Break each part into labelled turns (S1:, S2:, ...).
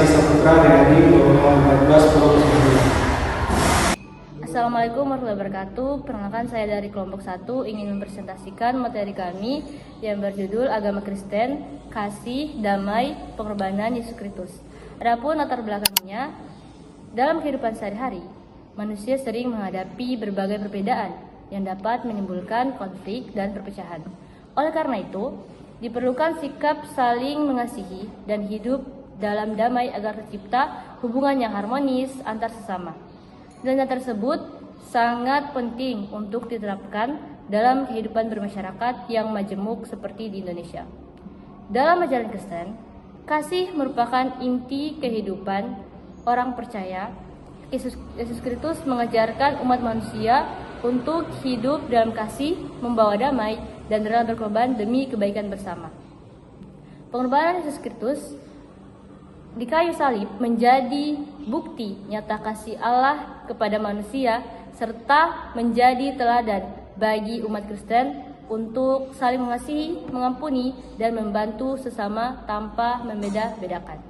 S1: Kasih Saputra dari 2014-2019.
S2: Assalamualaikum warahmatullahi wabarakatuh. Perkenalkan, saya dari kelompok 1 ingin mempresentasikan materi kami yang berjudul Agama Kristen, Kasih, Damai, Pengorbanan Yesus Kristus. Adapun latar belakangnya, dalam kehidupan sehari-hari, manusia sering menghadapi berbagai perbedaan yang dapat menimbulkan konflik dan perpecahan. Oleh karena itu, diperlukan sikap saling mengasihi dan hidup dalam damai agar tercipta hubungan yang harmonis antar sesama. Nilai tersebut sangat penting untuk diterapkan dalam kehidupan bermasyarakat yang majemuk seperti di Indonesia. Dalam ajaran Kristen, kasih merupakan inti kehidupan orang percaya. Yesus Kristus mengajarkan umat manusia untuk hidup dalam kasih, membawa damai, dan rela berkorban demi kebaikan bersama. Pengorbanan Yesus Kristus di kayu salib menjadi bukti nyata kasih Allah kepada manusia serta menjadi teladan bagi umat Kristen untuk saling mengasihi, mengampuni, dan membantu sesama tanpa membeda-bedakan.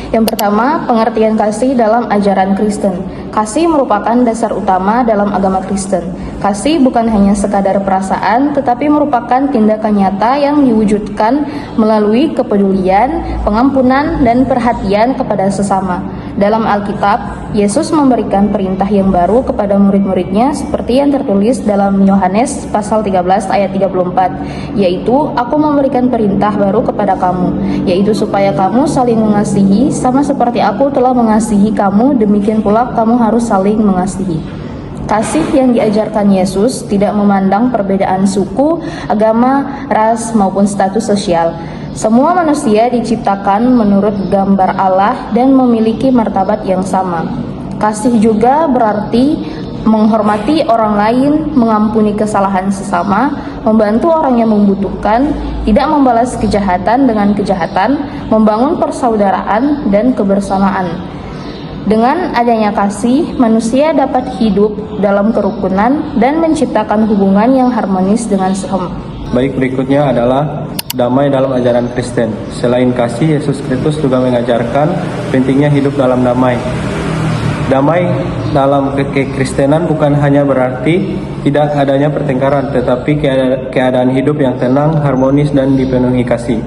S3: Yang pertama, pengertian kasih dalam ajaran Kristen. Kasih merupakan dasar utama dalam agama Kristen. Kasih bukan hanya sekadar perasaan, tetapi merupakan tindakan nyata yang diwujudkan melalui kepedulian, pengampunan, dan perhatian kepada sesama. Dalam Alkitab, Yesus memberikan perintah yang baru kepada murid-muridnya seperti yang tertulis dalam Yohanes pasal 13 ayat 34, yaitu, "Aku memberikan perintah baru kepada kamu, yaitu supaya kamu saling mengasihi, sama seperti aku telah mengasihi kamu, demikian pula kamu harus saling mengasihi." Kasih yang diajarkan Yesus tidak memandang perbedaan suku, agama, ras, maupun status sosial. Semua manusia diciptakan menurut gambar Allah dan memiliki martabat yang sama. Kasih juga berarti menghormati orang lain, mengampuni kesalahan sesama, membantu orang yang membutuhkan, tidak membalas kejahatan dengan kejahatan, membangun persaudaraan dan kebersamaan. Dengan adanya kasih, manusia dapat hidup dalam kerukunan dan menciptakan hubungan yang harmonis dengan sesama.
S1: Baik, berikutnya adalah damai dalam ajaran Kristen. Selain kasih, Yesus Kristus juga mengajarkan pentingnya hidup dalam damai. Damai dalam kekristenan bukan hanya berarti tidak adanya pertengkaran, tetapi keadaan hidup yang tenang, harmonis, dan dipenuhi kasih.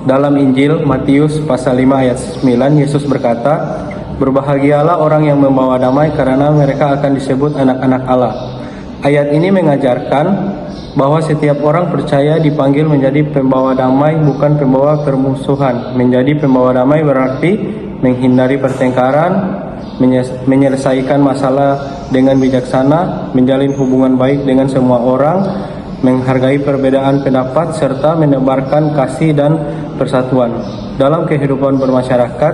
S1: Dalam Injil Matius pasal 5 ayat 9, Yesus berkata, "Berbahagialah orang yang membawa damai karena mereka akan disebut anak-anak Allah." Ayat ini mengajarkan bahwa setiap orang percaya dipanggil menjadi pembawa damai, bukan pembawa permusuhan. Menjadi pembawa damai berarti menghindari pertengkaran, menyelesaikan masalah dengan bijaksana, menjalin hubungan baik dengan semua orang, menghargai perbedaan pendapat, serta menebarkan kasih dan persatuan. Dalam kehidupan bermasyarakat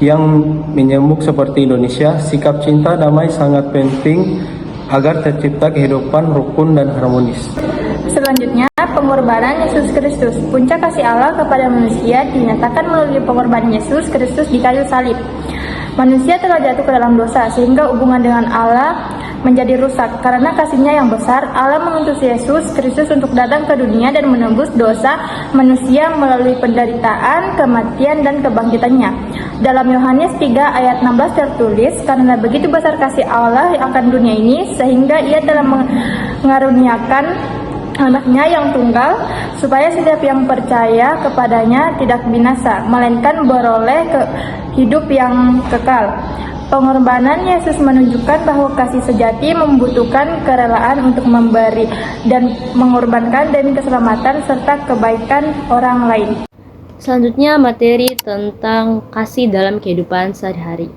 S1: yang menyemuk seperti Indonesia, sikap cinta damai sangat penting agar tercipta kehidupan rukun dan harmonis.
S4: Selanjutnya, pengorbanan Yesus Kristus. Puncak kasih Allah kepada manusia dinyatakan melalui pengorbanan Yesus Kristus di kayu salib. Manusia telah jatuh ke dalam dosa sehingga hubungan dengan Allah menjadi rusak. Karena kasih-Nya yang besar, Allah mengutus Yesus Kristus untuk datang ke dunia dan menebus dosa manusia melalui penderitaan, kematian, dan kebangkitannya. Dalam Yohanes 3 ayat 16 tertulis, "Karena begitu besar kasih Allah akan dunia ini, sehingga Ia telah mengaruniakan Anak-Nya yang tunggal, supaya setiap yang percaya kepadanya tidak binasa, melainkan beroleh hidup yang kekal." Pengorbanan Yesus menunjukkan bahwa kasih sejati membutuhkan kerelaan untuk memberi dan mengorbankan demi keselamatan serta kebaikan orang lain.
S2: Selanjutnya, materi tentang kasih dalam kehidupan sehari-hari.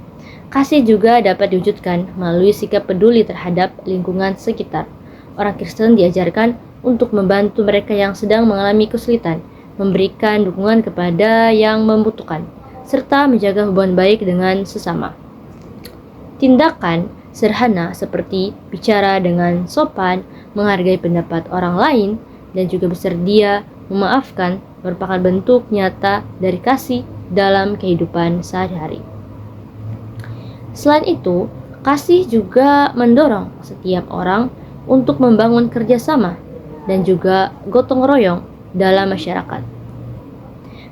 S2: Kasih juga dapat diwujudkan melalui sikap peduli terhadap lingkungan sekitar. Orang Kristen diajarkan untuk membantu mereka yang sedang mengalami kesulitan, memberikan dukungan kepada yang membutuhkan, serta menjaga hubungan baik dengan sesama. Tindakan sederhana seperti bicara dengan sopan, menghargai pendapat orang lain, dan juga bersedia memaafkan merupakan bentuk nyata dari kasih dalam kehidupan sehari-hari. Selain itu, kasih juga mendorong setiap orang untuk membangun kerjasama dan juga gotong royong dalam masyarakat.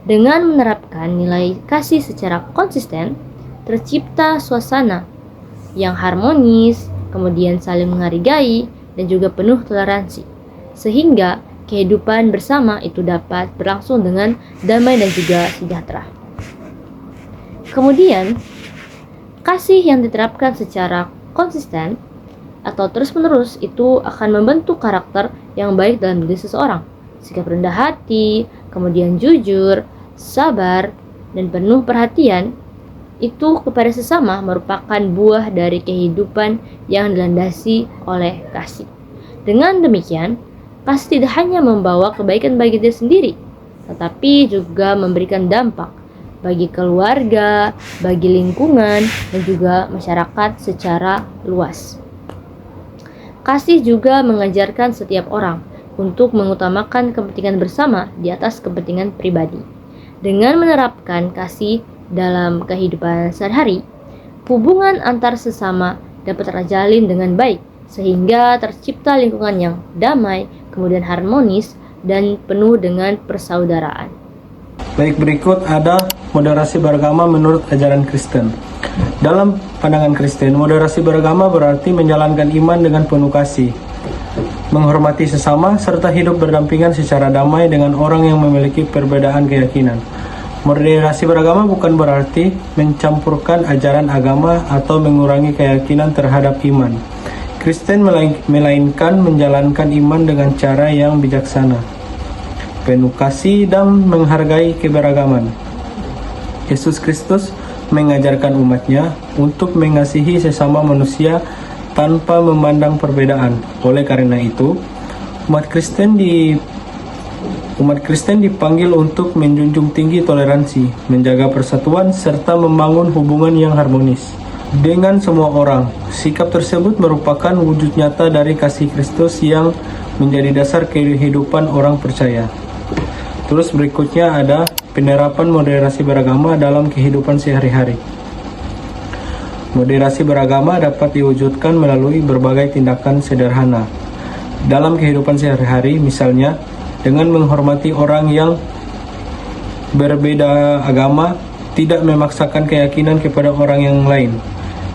S2: Dengan menerapkan nilai kasih secara konsisten, tercipta suasana yang harmonis, kemudian saling menghargai, dan juga penuh toleransi. Sehingga kehidupan bersama itu dapat berlangsung dengan damai dan juga sejahtera. Kemudian, kasih yang diterapkan secara konsisten atau terus-menerus itu akan membentuk karakter yang baik dalam diri seseorang. Sikap rendah hati, kemudian jujur, sabar, dan penuh perhatian itu kepada sesama merupakan buah dari kehidupan yang dilandasi oleh kasih. Dengan demikian, kasih tidak hanya membawa kebaikan bagi diri sendiri, tetapi juga memberikan dampak bagi keluarga, bagi lingkungan, dan juga masyarakat secara luas. Kasih juga mengajarkan setiap orang untuk mengutamakan kepentingan bersama di atas kepentingan pribadi. Dengan menerapkan kasih dalam kehidupan sehari-hari, hubungan antar sesama dapat terjalin dengan baik, sehingga tercipta lingkungan yang damai, kemudian harmonis, dan penuh dengan persaudaraan.
S1: Baik, berikut ada moderasi beragama menurut ajaran Kristen. Dalam pandangan Kristen, moderasi beragama berarti menjalankan iman dengan penuh kasih, menghormati sesama, serta hidup berdampingan secara damai dengan orang yang memiliki perbedaan keyakinan. Moderasi beragama bukan berarti mencampurkan ajaran agama atau mengurangi keyakinan terhadap iman. Kristen melainkan menjalankan iman dengan cara yang bijaksana, penuh kasih, dan menghargai keberagaman. Yesus Kristus mengajarkan umatnya untuk mengasihi sesama manusia tanpa memandang perbedaan. Oleh karena itu, umat Kristen dipanggil untuk menjunjung tinggi toleransi, menjaga persatuan, serta membangun hubungan yang harmonis dengan semua orang. Sikap tersebut merupakan wujud nyata dari kasih Kristus yang menjadi dasar kehidupan orang percaya. Terus berikutnya ada penerapan moderasi beragama dalam kehidupan sehari-hari. Moderasi beragama dapat diwujudkan melalui berbagai tindakan sederhana dalam kehidupan sehari-hari, misalnya dengan menghormati orang yang berbeda agama, tidak memaksakan keyakinan kepada orang yang lain,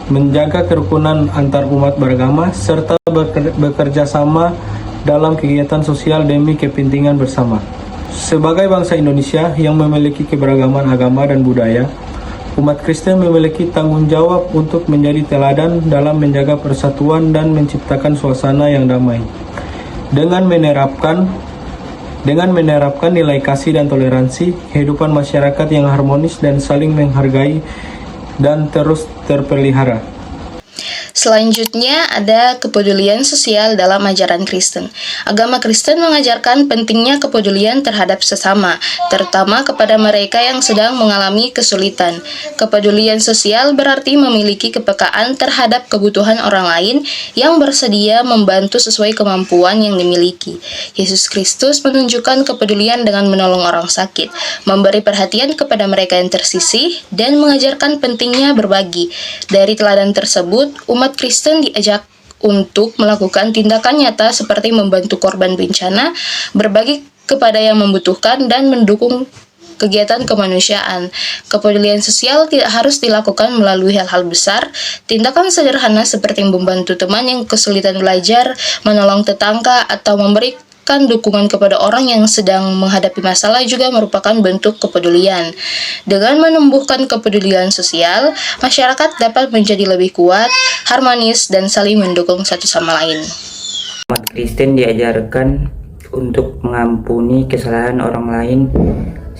S1: menjaga kerukunan antar umat beragama, serta bekerja sama dalam kegiatan sosial demi kepentingan bersama. Sebagai bangsa Indonesia yang memiliki keberagaman agama dan budaya, umat Kristen memiliki tanggung jawab untuk menjadi teladan dalam menjaga persatuan dan menciptakan suasana yang damai. Dengan menerapkan nilai kasih dan toleransi, kehidupan masyarakat yang harmonis dan saling menghargai dan terus terpelihara.
S3: Selanjutnya ada kepedulian sosial dalam ajaran Kristen. Agama Kristen mengajarkan pentingnya kepedulian terhadap sesama, terutama kepada mereka yang sedang mengalami kesulitan. Kepedulian sosial berarti memiliki kepekaan terhadap kebutuhan orang lain yang bersedia membantu sesuai kemampuan yang dimiliki. Yesus Kristus menunjukkan kepedulian dengan menolong orang sakit, memberi perhatian kepada mereka yang tersisih, dan mengajarkan pentingnya berbagi. Dari teladan tersebut, umat Kristen diajak untuk melakukan tindakan nyata seperti membantu korban bencana, berbagi kepada yang membutuhkan, dan mendukung kegiatan kemanusiaan. Kepedulian sosial tidak harus dilakukan melalui hal-hal besar. Tindakan sederhana seperti membantu teman yang kesulitan belajar, menolong tetangga, atau memberikan dukungan kepada orang yang sedang menghadapi masalah juga merupakan bentuk kepedulian. Dengan menumbuhkan kepedulian sosial, masyarakat dapat menjadi lebih kuat, harmonis, dan saling mendukung satu sama lain.
S5: Umat Kristen diajarkan untuk mengampuni kesalahan orang lain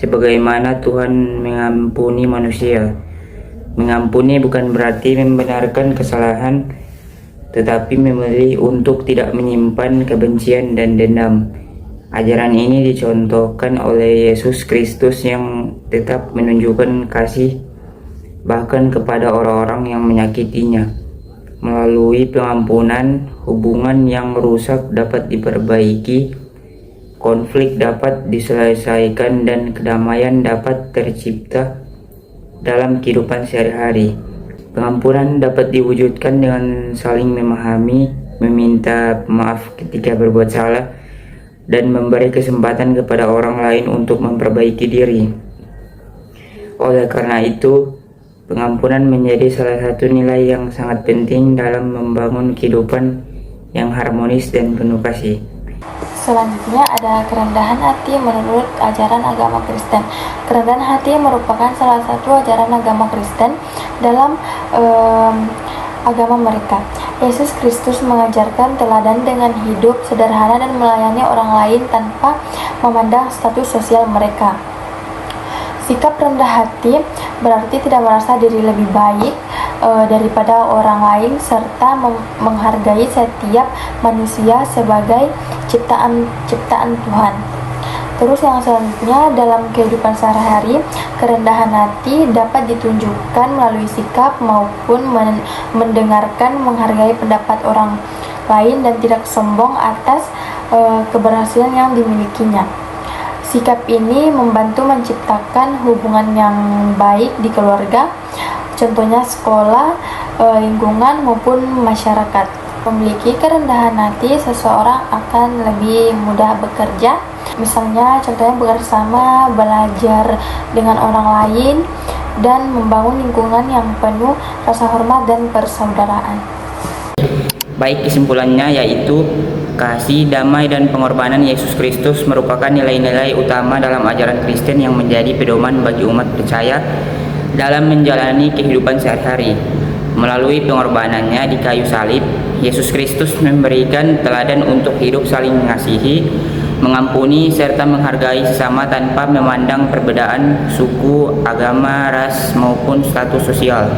S5: sebagaimana Tuhan mengampuni manusia. Mengampuni bukan berarti membenarkan kesalahan, tetapi memilih untuk tidak menyimpan kebencian dan dendam. Ajaran ini dicontohkan oleh Yesus Kristus yang tetap menunjukkan kasih bahkan kepada orang-orang yang menyakitinya. Melalui pengampunan, hubungan yang rusak dapat diperbaiki, konflik dapat diselesaikan, dan kedamaian dapat tercipta dalam kehidupan sehari-hari. Pengampunan dapat diwujudkan dengan saling memahami, meminta maaf ketika berbuat salah, dan memberi kesempatan kepada orang lain untuk memperbaiki diri. Oleh karena itu, pengampunan menjadi salah satu nilai yang sangat penting dalam membangun kehidupan yang harmonis dan penuh kasih.
S4: Selanjutnya ada kerendahan hati menurut ajaran agama Kristen. Kerendahan hati merupakan salah satu ajaran agama Kristen dalam agama mereka. Yesus Kristus mengajarkan teladan dengan hidup sederhana dan melayani orang lain tanpa memandang status sosial mereka. Sikap rendah hati berarti tidak merasa diri lebih baik daripada orang lain serta menghargai setiap manusia sebagai ciptaan Tuhan. Terus yang selanjutnya, dalam kehidupan sehari-hari, kerendahan hati dapat ditunjukkan melalui sikap maupun mendengarkan, menghargai pendapat orang lain dan tidak sombong atas keberhasilan yang dimilikinya. Sikap ini membantu menciptakan hubungan yang baik di keluarga, contohnya sekolah, lingkungan maupun masyarakat. Memiliki kerendahan hati, seseorang akan lebih mudah bekerja. Misalnya, contohnya bersama, belajar dengan orang lain, dan membangun lingkungan yang penuh rasa hormat dan persaudaraan.
S5: Baik, kesimpulannya yaitu kasih, damai, dan pengorbanan Yesus Kristus merupakan nilai-nilai utama dalam ajaran Kristen yang menjadi pedoman bagi umat percaya dalam menjalani kehidupan sehari-hari. Melalui pengorbanannya di kayu salib, Yesus Kristus memberikan teladan untuk hidup saling mengasihi, mengampuni, serta menghargai sesama tanpa memandang perbedaan suku, agama, ras, maupun status sosial.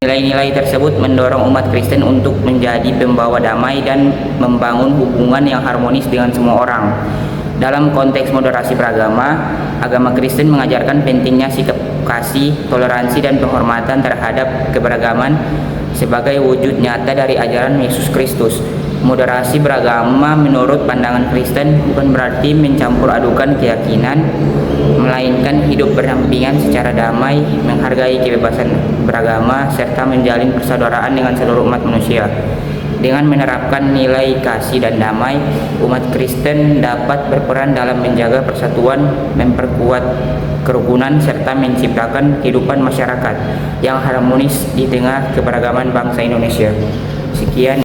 S5: Nilai-nilai tersebut mendorong umat Kristen untuk menjadi pembawa damai dan membangun hubungan yang harmonis dengan semua orang. Dalam konteks moderasi beragama, agama Kristen mengajarkan pentingnya sikap kasih, toleransi, dan penghormatan terhadap keberagaman sebagai wujud nyata dari ajaran Yesus Kristus. Moderasi beragama menurut pandangan Kristen bukan berarti mencampur adukan keyakinan, melainkan hidup berdampingan secara damai, menghargai kebebasan beragama, serta menjalin persaudaraan dengan seluruh umat manusia. Dengan menerapkan nilai kasih dan damai, umat Kristen dapat berperan dalam menjaga persatuan, memperkuat kerukunan, serta menciptakan kehidupan masyarakat yang harmonis di tengah keberagaman bangsa Indonesia. Sekian.